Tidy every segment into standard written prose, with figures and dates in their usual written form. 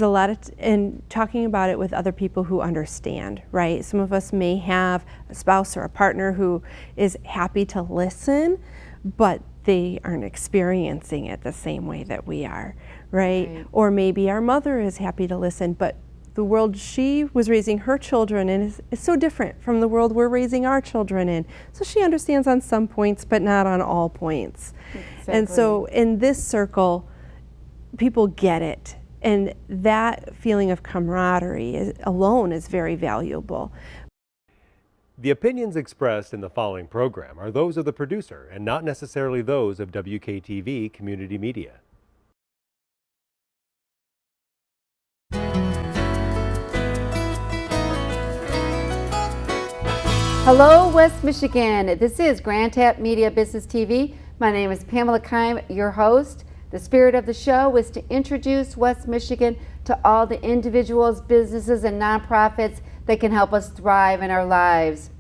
a lot of, and talking about it with other people who understand, right? Some of us may have a spouse or a partner who is happy to listen, but they aren't experiencing it the same way that we are, right? Or maybe our mother is happy to listen, but the world she was raising her children in is so different from the world we're raising our children in. So she understands on some points, but not on all points. Exactly. And so in this circle, people get it. And that feeling of camaraderie alone is very valuable. The opinions expressed in the following program are those of the producer and not necessarily those of WKTV Community Media. Hello, West Michigan. This is Grand Tap Media Business TV. My name is Pamela Keim, your host. The spirit of the show is to introduce West Michigan to all the individuals, businesses, and nonprofits that can help us thrive in our lives.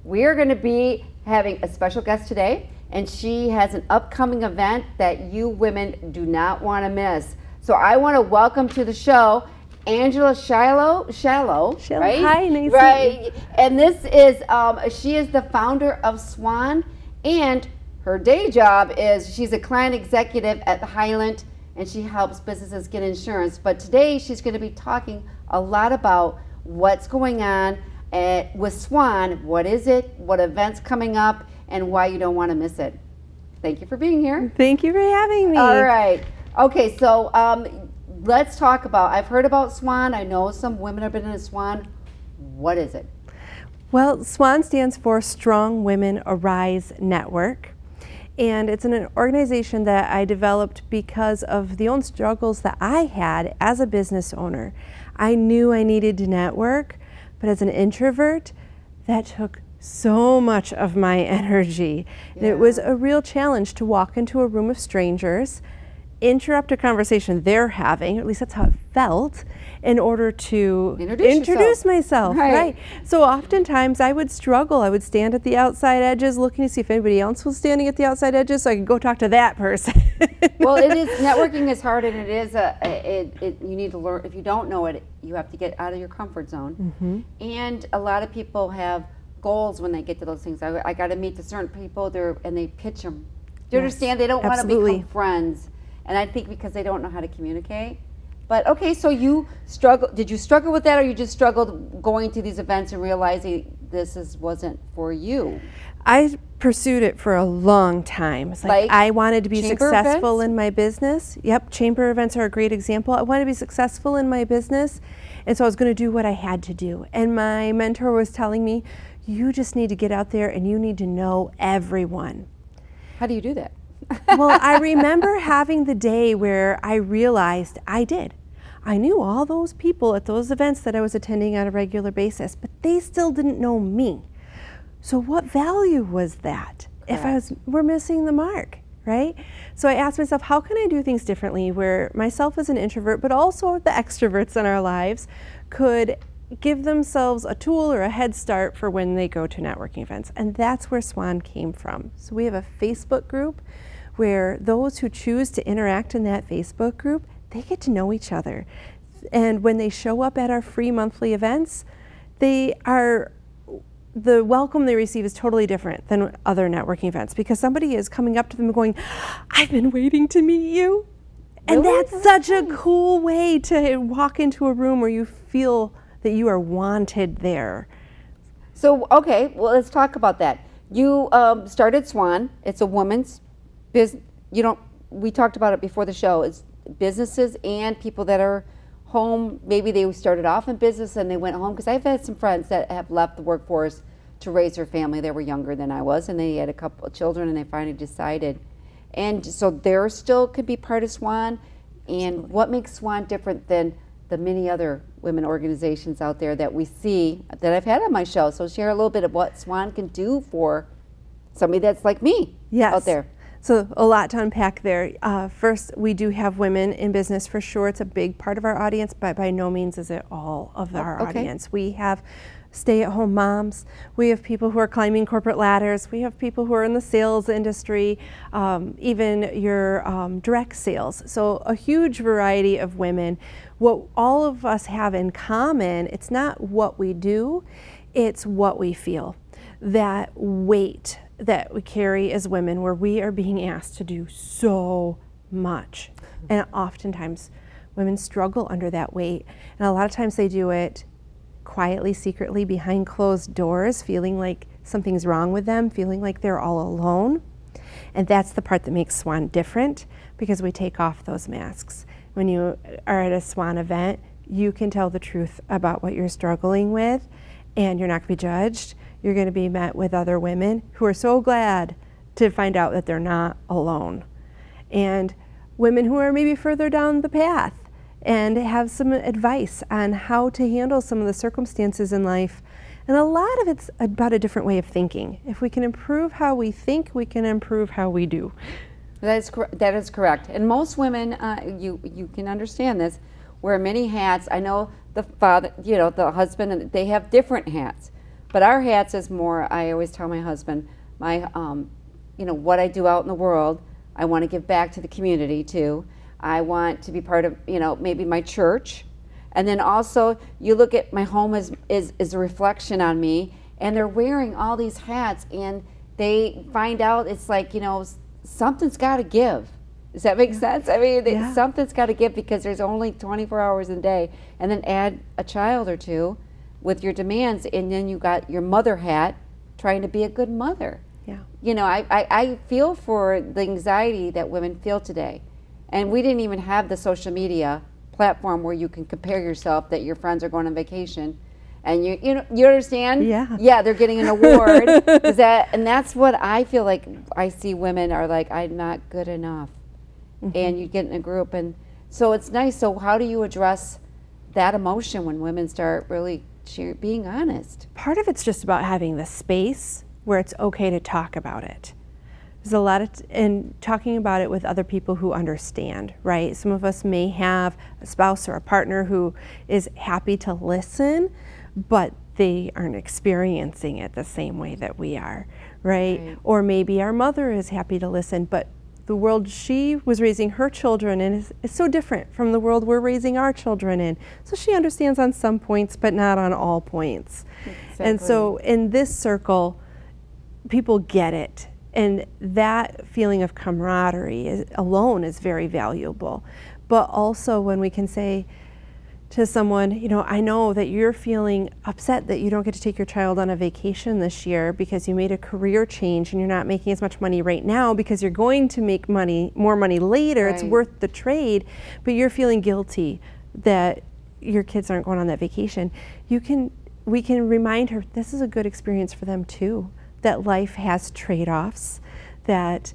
We're going to be having a special guest today, and she has an upcoming event that you women do not want to miss. So I want to welcome to the show Angela Schalow, right? Hi, nice right. And this is she is the founder of SWAN, and her day job is she's a client executive at the Hylant, and she helps businesses get insurance. But today she's going to be talking a lot about what's going on with SWAN. What is it? What events coming up? And why you don't want to miss it. Thank you for being here. Thank you for having me. All right. Okay, so let's talk about, I've heard about SWAN. I know some women have been in a SWAN. What is it? Well, SWAN stands for Strong Women Arise Network. And it's an organization that I developed because of the own struggles that I had as a business owner. I knew I needed to network, but as an introvert, that took so much of my energy. Yeah. It was a real challenge to walk into a room of strangers, interrupt a conversation they're having, or at least that's how it felt, in order to introduce myself. Right. So oftentimes I would struggle. I would stand at the outside edges looking to see if anybody else was standing at the outside edges so I could go talk to that person. Well, it is, networking is hard, and it is you need to learn. If you don't know it, you have to get out of your comfort zone. Mm-hmm. And a lot of people have goals when they get to those things. I got to meet the certain people and they pitch them. Do you understand? They don't want to become friends. And I think because they don't know how to communicate. But okay, so you struggle. Did you struggle with that, or you just struggled going to these events and realizing wasn't for you? I pursued it for a long time. It's like I wanted to be successful in my business. Yep, chamber events are a great example. I wanted to be successful in my business, and so I was going to do what I had to do. And my mentor was telling me, you just need to get out there and you need to know everyone. How do you do that? Well, I remember having the day where I realized I did. I knew all those people at those events that I was attending on a regular basis, but they still didn't know me. So what value was that? Correct. If we're missing the mark, right? So I asked myself, how can I do things differently where myself as an introvert, but also the extroverts in our lives could give themselves a tool or a head start for when they go to networking events. And that's where SWAN came from. So we have a Facebook group where those who choose to interact in that Facebook group, they get to know each other. And when they show up at our free monthly events, the welcome they receive is totally different than other networking events, because somebody is coming up to them and going, I've been waiting to meet you. And that's such a cool way to walk into a room where you feel that you are wanted there. So, okay, well, let's talk about that. You started SWAN. It's a woman's business. We talked about it before the show. It's businesses and people that are home. Maybe they started off in business and they went home, because I've had some friends that have left the workforce to raise their family. They were younger than I was, and they had a couple of children, and they finally decided. And so there still could be part of SWAN. And what makes SWAN different than the many other women organizations out there that we see, that I've had on my show? So share a little bit of what SWAN can do for somebody that's like me out there. So a lot to unpack there. First, we do have women in business for sure. It's a big part of our audience, but by no means is it all of our audience. We have stay-at-home moms. We have people who are climbing corporate ladders. We have people who are in the sales industry, even your direct sales. So a huge variety of women. What all of us have in common, it's not what we do, it's what we feel. That weight that we carry as women, where we are being asked to do so much. And oftentimes women struggle under that weight. And a lot of times they do it quietly, secretly, behind closed doors, feeling like something's wrong with them, feeling like they're all alone. And that's the part that makes SWAN different, because we take off those masks. When you are at a SWAN event, you can tell the truth about what you're struggling with, and you're not going to be judged. You're going to be met with other women who are so glad to find out that they're not alone. And women who are maybe further down the path and have some advice on how to handle some of the circumstances in life. And a lot of it's about a different way of thinking. If we can improve how we think, we can improve how we do. That is correct. And most women, you can understand this, wear many hats. I know the father, the husband, and they have different hats. But our hats is more, I always tell my husband, what I do out in the world, I want to give back to the community too. I want to be part of, maybe my church. And then also, you look at my home is a reflection on me, and they're wearing all these hats, and they find out it's like, something's got to give. Does that make sense? I mean, something's got to give, because there's only 24 hours in a day, and then add a child or two with your demands, and then you got your mother hat, trying to be a good mother. Yeah. I feel for the anxiety that women feel today. And we didn't even have the social media platform where you can compare yourself that your friends are going on vacation, and you understand? Yeah, they're getting an award. And that's what I feel like. I see women are like, I'm not good enough. Mm-hmm. And you get in a group, and so it's nice. So how do you address that emotion when women start really being honest? Part of it's just about having the space where it's okay to talk about it. There's a lot of, and talking about it with other people who understand, right? Some of us may have a spouse or a partner who is happy to listen, but they aren't experiencing it the same way that we are, right? Or maybe our mother is happy to listen, but the world she was raising her children in is so different from the world we're raising our children in. So she understands on some points, but not on all points. Exactly. And so in this circle, people get it. And that feeling of camaraderie alone is very valuable. But also when we can say to someone, I know that you're feeling upset that you don't get to take your child on a vacation this year because you made a career change and you're not making as much money right now because you're going to make more money later. Right. It's worth the trade, but you're feeling guilty that your kids aren't going on that vacation. We can remind her this is a good experience for them too. That life has trade-offs, that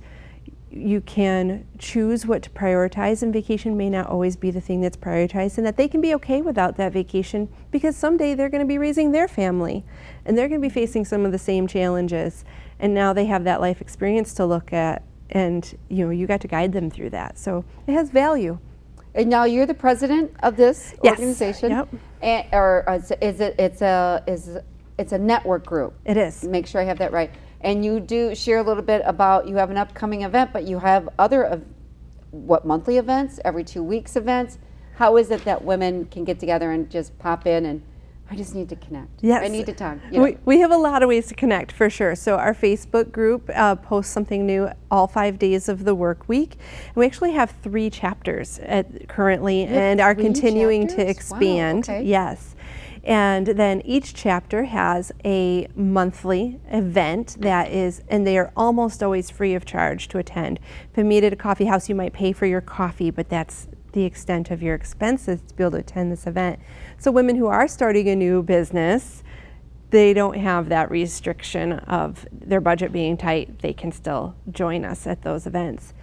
you can choose what to prioritize, and vacation may not always be the thing that's prioritized, and that they can be okay without that vacation because someday they're going to be raising their family and they're going to be facing some of the same challenges, and now they have that life experience to look at, and you got to guide them through that. So it has value. And now you're the president of this organization. Yep. It's a network group. It is. Make sure I have that right. And you do share a little bit about, you have an upcoming event, but you have other, monthly events, every 2 weeks events? How is it that women can get together and just pop in and, I just need to connect. Yes. I need to talk. We have a lot of ways to connect, for sure. So our Facebook group posts something new all 5 days of the work week. And we actually have 3 chapters currently and are continuing to expand. Wow, okay. Yes. And then each chapter has a monthly event and they are almost always free of charge to attend. If you meet at a coffee house, you might pay for your coffee, but that's the extent of your expenses to be able to attend this event. So women who are starting a new business, they don't have that restriction of their budget being tight. They can still join us at those events.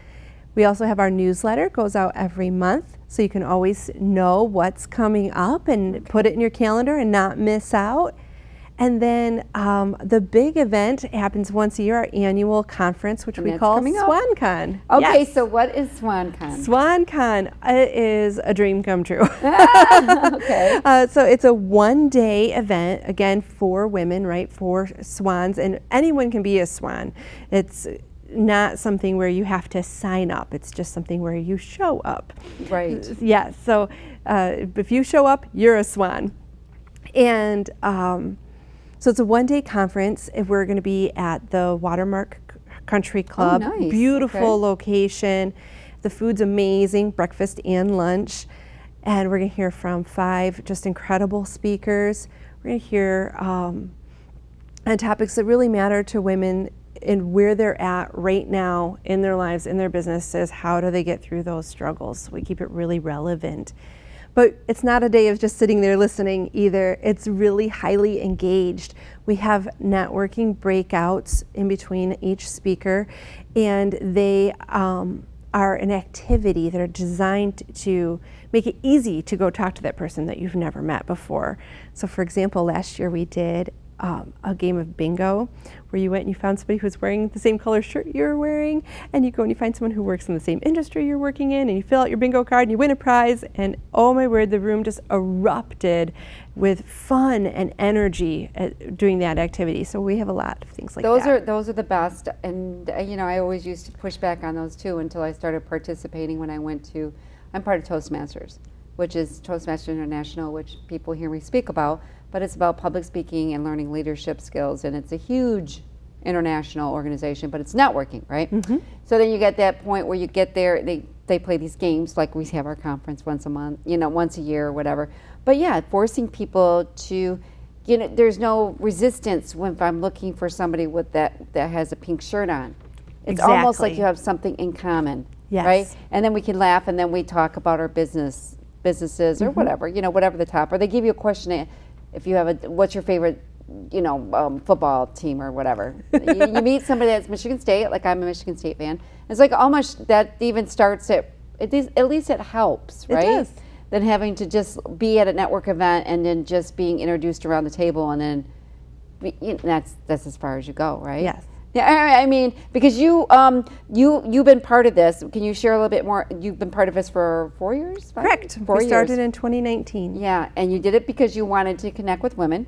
We also have our newsletter, goes out every month, so you can always know what's coming up and put it in your calendar and not miss out. And then the big event happens once a year, our annual conference, which And we that's call coming up. SWAN Con. Okay, Yes. so what is SWAN Con? SWAN Con is a dream come true. Okay. So it's a one-day event, again, for women, right, for swans, and anyone can be a swan. It's not something where you have to sign up. It's just something where you show up. Right. Yes, so if you show up, you're a swan. And so it's a one-day conference, and we're going to be at the Watermark Country Club. nice. Beautiful Okay. location. The food's amazing, breakfast and lunch. And we're going to hear from 5 just incredible speakers. We're going to hear on topics that really matter to women and where they're at right now in their lives, in their businesses. How do they get through those struggles? So we keep it really relevant. But it's not a day of just sitting there listening either. It's really highly engaged. We have networking breakouts in between each speaker, and they are an activity that are designed to make it easy to go talk to that person that you've never met before. So for example, last year we did a game of bingo where you went and you found somebody who was wearing the same color shirt you're wearing, and you go and you find someone who works in the same industry you're working in, and you fill out your bingo card and you win a prize, and oh my word, the room just erupted with fun and energy at doing that activity. So we have a lot of things like that. Those are the best, and you know, I always used to push back on those too until I started participating when I went to, I'm part of Toastmasters, which is Toastmasters International, which people hear me speak about, but it's about public speaking and learning leadership skills, and it's a huge international organization, but it's networking, right? So then you get that point where you get there, they play these games, like we have our conference once a month, you know, once a year or whatever. But yeah, forcing people to, you know, there's no resistance when if I'm looking for somebody with that has a pink shirt on. It's almost like Exactly. you have something in common, Yes. right? And then we can laugh, and then we talk about our businesses or whatever, you know, whatever the top. Or they give you a question, if you have what's your favorite, you know, football team or whatever. you meet somebody that's Michigan State, like I'm a Michigan State fan. It's like almost that even starts at least it helps, right? It does. Than having to just be at a network event and then just being introduced around the table, and then you know, that's as far as you go, right? Yes. Yeah, I mean, because you've been part of this. Can you share a little bit more? You've been part of this for 4 years? 5 Correct. years? 4 We years. started in 2019. Yeah, and you did it because you wanted to connect with women.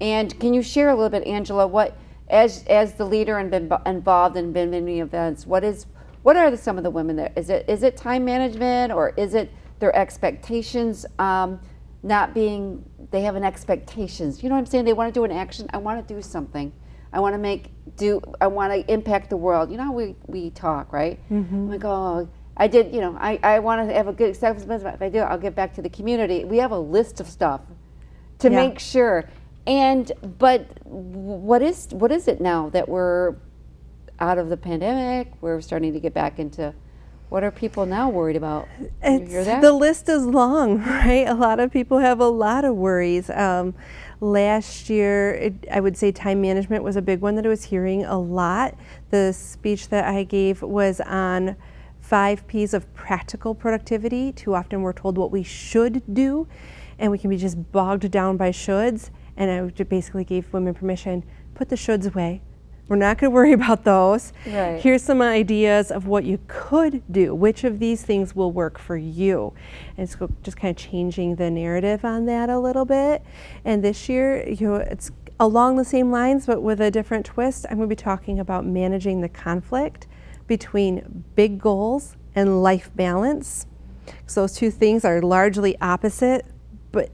And can you share a little bit, Angela, what as the leader and been involved in many events, what are some of the women there? Is it time management, or is it their expectations not being? They have an expectations. You know what I'm saying? They want to do an action. I want to do something. I want to impact the world. You know how we talk, right? I'm like, oh, I did, you know, I want to have a good acceptance. If I do, I'll give back to the community. We have a list of stuff to Yeah. make sure. But what is it now that we're out of the pandemic? We're starting to get back into, what are people now worried about? Can you hear that? The list is long, right? A lot of people have a lot of worries. Last year, I would say time management was a big one that I was hearing a lot. The speech that I gave was on 5 P's of practical productivity. Too often we're told what we should do, and we can be just bogged down by shoulds. And I basically gave women permission, put the shoulds away. We're not going to worry about those. Right. Here's some ideas of what you could do. Which of these things will work for you? And it's just kind of changing the narrative on that a little bit. And this year, you know, it's along the same lines, but with a different twist. I'm going to be talking about managing the conflict between big goals and life balance. So those two things are largely opposite, but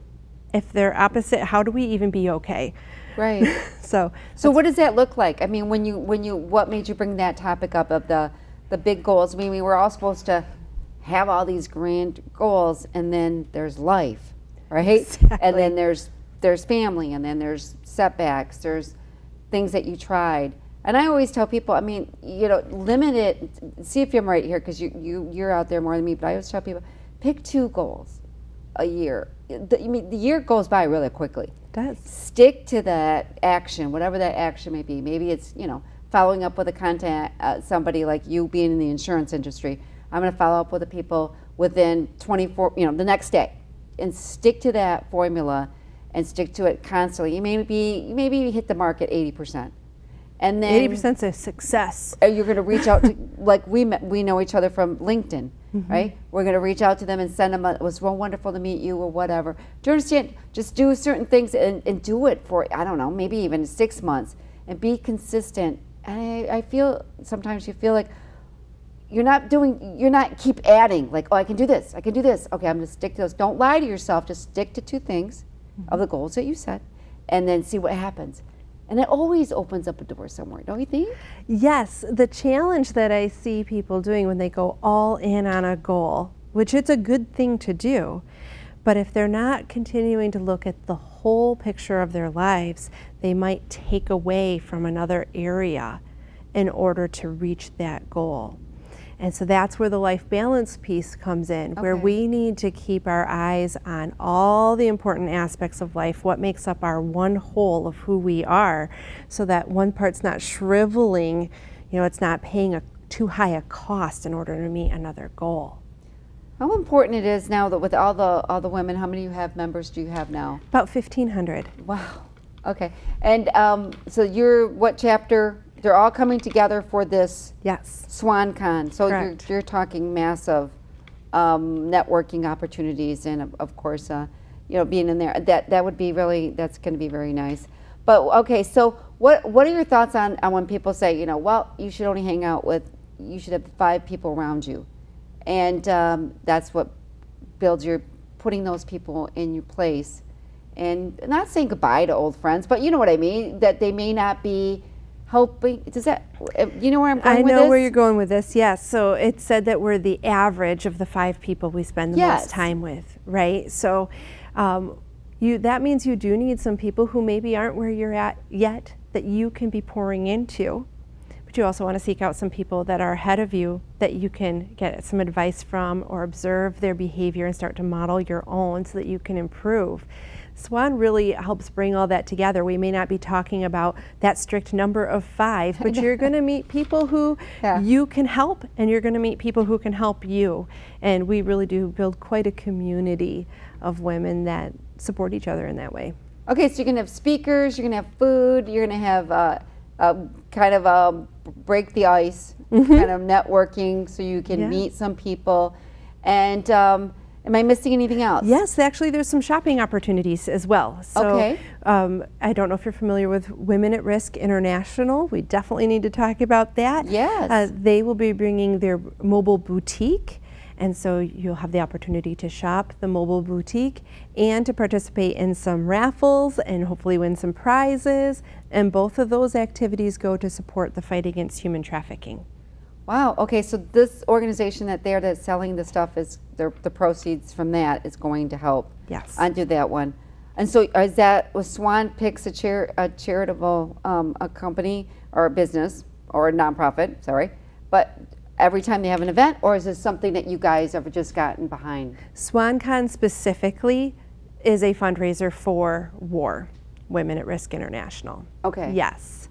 if they're opposite, how do we even be okay? Right. So what does that look like? I mean, what made you bring that topic up of the big goals? I mean, we were all supposed to have all these grand goals, and then there's life, right? Exactly. And then there's family, and then there's setbacks, there's things that you tried. And I always tell people, I mean, you know, limit it. See if I'm right here, because you're out there more than me. But I always tell people, pick 2 goals a year. The year goes by really quickly. it does. Stick to that action, whatever that action may be. Maybe it's, you know, following up with a contact, somebody like you being in the insurance industry. I'm going to follow up with the people within 24, you know, the next day, and stick to that formula. and stick to it constantly, you maybe hit the mark at 80%. And then 80% is a success. you're going to reach out to, like we know each other from LinkedIn, right? We're going to reach out to them and send them, it was so wonderful to meet you or whatever. Do you understand? Just do certain things and do it for, I don't know, maybe even 6 months and be consistent. And I feel, sometimes you feel like you're not keep adding, like, oh, I can do this. Okay, I'm going to stick to those. Don't lie to yourself. Just stick to 2 things of the goals that you set and then see what happens. And it always opens up a door somewhere, don't you think? Yes, the challenge that I see people doing when they go all in on a goal, which it's a good thing to do, but if they're not continuing to look at the whole picture of their lives, they might take away from another area in order to reach that goal. And so that's where the life balance piece comes in, where we need to keep our eyes on all the important aspects of life, what makes up our one whole of who we are, so that one part's not shriveling, it's not paying too high a cost in order to meet another goal. How important it is now that with all the women, how many members do you have now? About 1,500. Wow. Okay. And so you're what chapter? They're all coming together for this SWAN Con. So you're talking massive networking opportunities, and of course, being in there. That would be that's going to be very nice. But okay, so what are your thoughts on when people say, well, you should only hang out with, you should have 5 people around you, and that's what builds putting those people in your place, and not saying goodbye to old friends, but you know what I mean, that they may not be helping. Does that, you know where I'm going with this? I know where you're going with this, yes. So it said that we're the average of the 5 people we spend the most time with, right? So that means you do need some people who maybe aren't where you're at yet that you can be pouring into. But you also want to seek out some people that are ahead of you that you can get some advice from or observe their behavior and start to model your own so that you can improve. SWAN really helps bring all that together. We may not be talking about that strict number of 5, but you're going to meet people who you can help, and you're going to meet people who can help you. And we really do build quite a community of women that support each other in that way. Okay, so you're going to have speakers, you're going to have food, you're going to have kind of a break the ice, kind of networking so you can meet some people. And am I missing anything else? Yes, actually there's some shopping opportunities as well. So I don't know if you're familiar with Women at Risk International. We definitely need to talk about that. Yes. They will be bringing their mobile boutique, and so you'll have the opportunity to shop the mobile boutique and to participate in some raffles and hopefully win some prizes. And both of those activities go to support the fight against human trafficking. Wow. Okay. So this organization that's selling the stuff the proceeds from that is going to help. Yes. Undo that one. And so was SWAN Picks a charitable a company or a business or a nonprofit? Sorry, but every time they have an event, or is this something that you guys have just gotten behind? SWAN Con specifically is a fundraiser for WAR, Women at Risk International. Okay. Yes.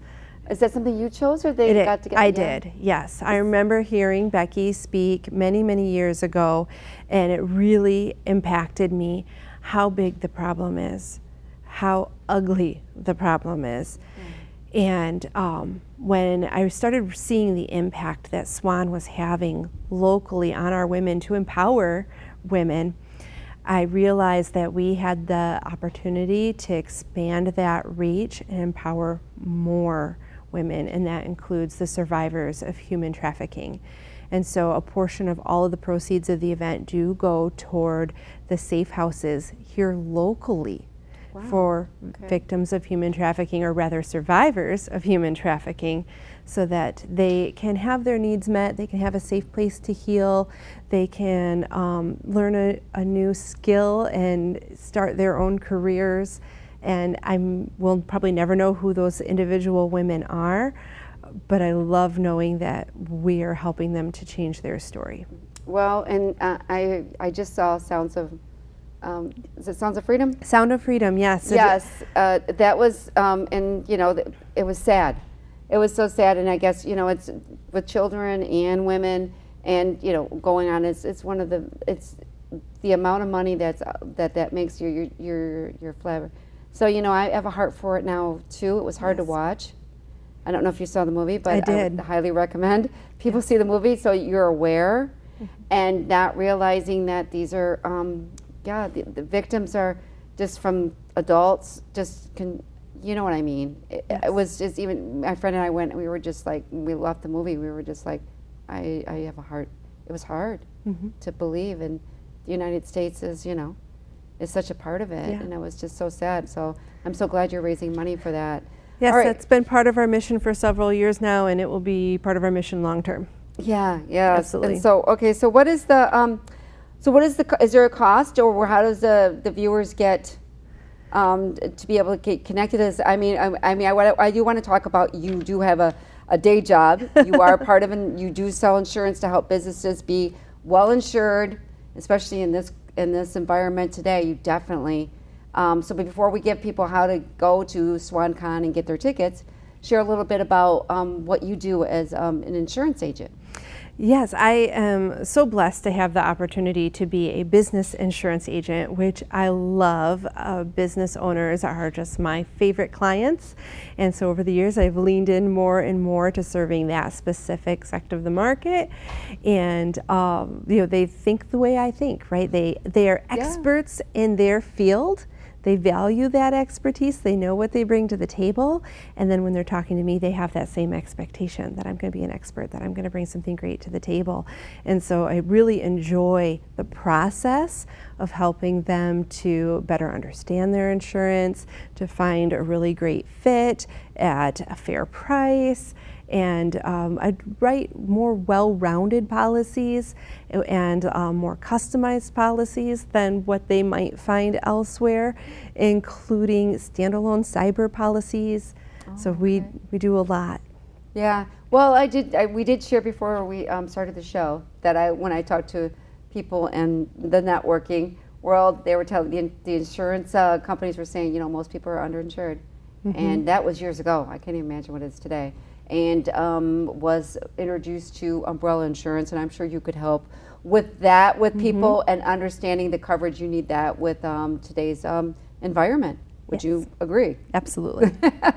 Is that something you chose, or they got together? I did, yes. I remember hearing Becky speak many, many years ago, and it really impacted me how big the problem is, how ugly the problem is. And when I started seeing the impact that SWAN was having locally on our women to empower women, I realized that we had the opportunity to expand that reach and empower more women, and that includes the survivors of human trafficking. And so a portion of all of the proceeds of the event do go toward the safe houses here locally for victims of human trafficking, or rather survivors of human trafficking, so that they can have their needs met, they can have a safe place to heal, they can learn a new skill and start their own careers. And we'll probably never know who those individual women are, but I love knowing that we are helping them to change their story. Well, and I just saw Sounds of, is it Sounds of Freedom? Sound of Freedom, yes. Yes, that was, and it was sad. It was so sad, and I guess, it's with children and women, and, going on, it's one of the, it's the amount of money that makes your So, you know, I have a heart for it now too. It was hard to watch. I don't know if you saw the movie, but I did. would highly recommend people see the movie so you're aware and not realizing that these are, the victims are just from adults, you know what I mean? It was just, even my friend and I went, and we were just like, when we left the movie, we were just like, I have a heart. It was hard to believe, and the United States is, you know, is such a part of it, and it was just so sad. So I'm so glad you're raising money for that. Yes, All right. that's been part of our mission for several years now, and it will be part of our mission long term. Yeah, Absolutely. And so, okay, so what is the, is there a cost, or how does the viewers get to be able to get connected? I do want to talk about, you do have a day job. You are part of, and you do sell insurance to help businesses be well insured, especially in this environment today. You definitely. So before we give people how to go to SWAN Con and get their tickets, share a little bit about what you do as an insurance agent. Yes, I am so blessed to have the opportunity to be a business insurance agent, which I love. Business owners are just my favorite clients. And so over the years, I've leaned in more and more to serving that specific sector of the market. And they think the way I think, right? They are experts in their field. They value that expertise. They know what they bring to the table. And then when they're talking to me, they have that same expectation that I'm going to be an expert, that I'm going to bring something great to the table. And so I really enjoy the process of helping them to better understand their insurance, to find a really great fit at a fair price. And I'd write more well-rounded policies and more customized policies than what they might find elsewhere, including standalone cyber policies. So we do a lot. Yeah. Well, we did share before we started the show that when I talked to people in the networking world, they were telling the insurance companies were saying, you know, most people are underinsured, and that was years ago. I can't even imagine what it is today. And was introduced to umbrella insurance, and I'm sure you could help with that with people and understanding the coverage you need that with today's enviroment. Would you agree? Absolutely.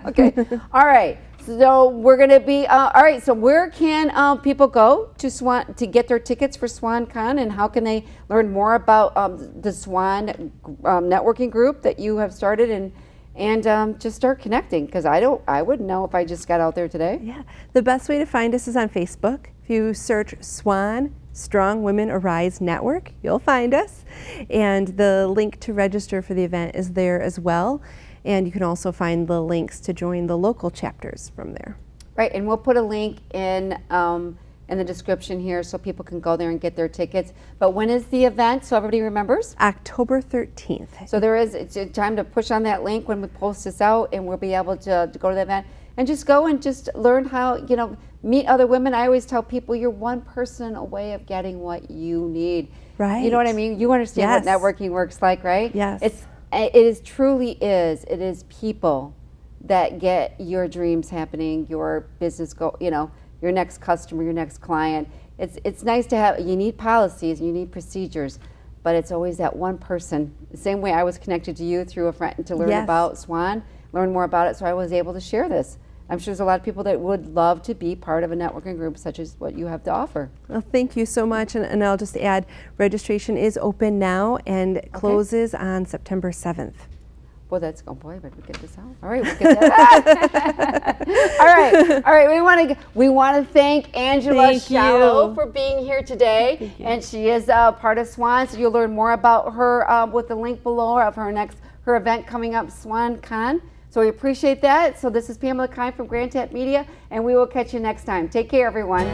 Okay. All right. So we're going to be all right. So where can people go to SWAN to get their tickets for SWAN Con, and how can they learn more about the SWAN networking group that you have started, and just start connecting? Because I wouldn't know if I just got out there today. Yeah, the best way to find us is on Facebook. If you search SWAN Strong Women Arise Network, you'll find us. And the link to register for the event is there as well. And you can also find the links to join the local chapters from there. Right, and we'll put a link in the description here so people can go there and get their tickets. But when is the event, so everybody remembers? October 13th. So it's time to push on that link when we post this out, and we'll be able to go to the event and just go and just learn how, you know, meet other women. I always tell people you're one person away of getting what you need. Right. You know what I mean? You understand what networking works like, right? Yes. It is truly is. It is people that get your dreams happening, your business your next customer, your next client. It's nice to have, you need policies, you need procedures, but it's always that one person. The same way I was connected to you through a friend to learn about SWAN, learn more about it, so I was able to share this. I'm sure there's a lot of people that would love to be part of a networking group such as what you have to offer. Well, thank you so much. And I'll just add, registration is open now and closes on September 7th. Well, boy, but we get this out. All right, we'll get that out. All right. We want to thank Angela Schalow for being here today, and she is part of SWAN. So you'll learn more about her with the link below of her event coming up, SWAN Con. So we appreciate that. So this is Pamela Keim from Grand Tap Media, and we will catch you next time. Take care, everyone.